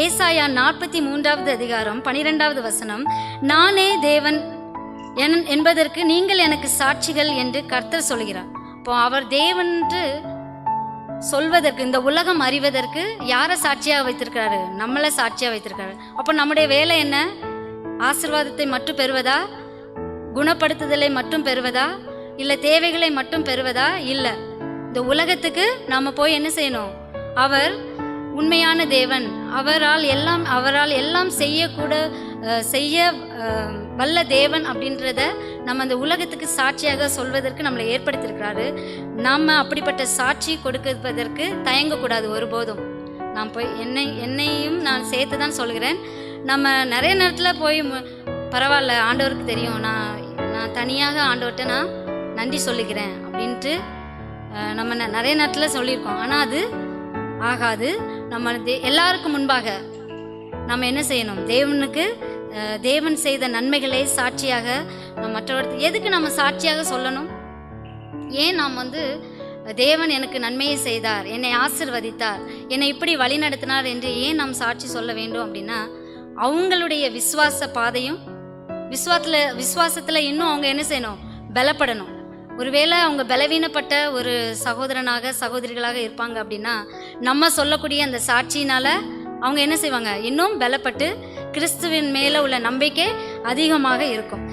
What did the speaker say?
ஏசாயா 43வது அதிகாரம் 12வது வசனம், நானே தேவன் என்பதற்கு நீங்கள் எனக்கு சாட்சிகள் என்று கர்த்தர் சொல்கிறார். இப்போ அவர் தேவன் என்று சொல்வதற்கு, இந்த உலகம் அறிவதற்கு யாரை சாட்சியாக வைத்திருக்கிறாரு? நம்மளை சாட்சியாக வைத்திருக்கிறாரு. அப்போ நம்முடைய வேலை என்ன? ஆசீர்வாதத்தை மட்டும் பெறுவதா? குணப்படுத்துதலை மட்டும் பெறுவதா? இல்லை தேவைகளை மட்டும் பெறுவதா? இல்லை, இந்த உலகத்துக்கு நாம் போய் என்ன செய்யணும்? அவர் உண்மையான தேவன், அவரால் எல்லாம் செய்ய வல்ல தேவன் அப்படின்றத நம்ம அந்த உலகத்துக்கு சாட்சியாக சொல்வதற்கு நம்மளை ஏற்படுத்தியிருக்கிறாரு. நாம் அப்படிப்பட்ட சாட்சி கொடுப்பதற்கு தயங்கக்கூடாது ஒருபோதும். நான் போய் என்னையும் நான் சேர்த்து தான் சொல்கிறேன். நம்ம நிறைய நேரத்தில் போய் பரவாயில்ல, ஆண்டவருக்கு தெரியும், நான் தனியாக ஆண்டவர்கிட்ட நான் நன்றி சொல்லிக்கிறேன் அப்படின்ட்டு நம்ம நிறைய நேரத்தில் சொல்லியிருக்கோம். ஆனால் அது ஆகாது. நம்ம எல்லாருக்கும் முன்பாக நம்ம என்ன செய்யணும்? தேவன் செய்த நன்மைகளை சாட்சியாக மற்றவர்களுக்கு எதுக்கு நம்ம சாட்சியாக சொல்லணும்? ஏன் நாம் தேவன் எனக்கு நன்மையை செய்தார், என்னை ஆசீர்வதித்தார், என்னை இப்படி வழி நடத்தினார் என்று ஏன் நாம் சாட்சி சொல்ல வேண்டும் அப்படின்னா, அவங்களுடைய விசுவாச பாதையும் விசுவாசத்தில் இன்னும் அவங்க என்ன செய்யணும்? பலப்படணும். ஒருவேளை அவங்க பலவீனப்பட்ட ஒரு சகோதரிகளாக இருப்பாங்க அப்படின்னா, நம்ம சொல்லக்கூடிய அந்த சாட்சியினால அவங்க என்ன செய்வாங்க? இன்னும் பலப்பட்டு கிறிஸ்துவின் மேலே உள்ள நம்பிக்கை அதிகமாக இருக்கும்.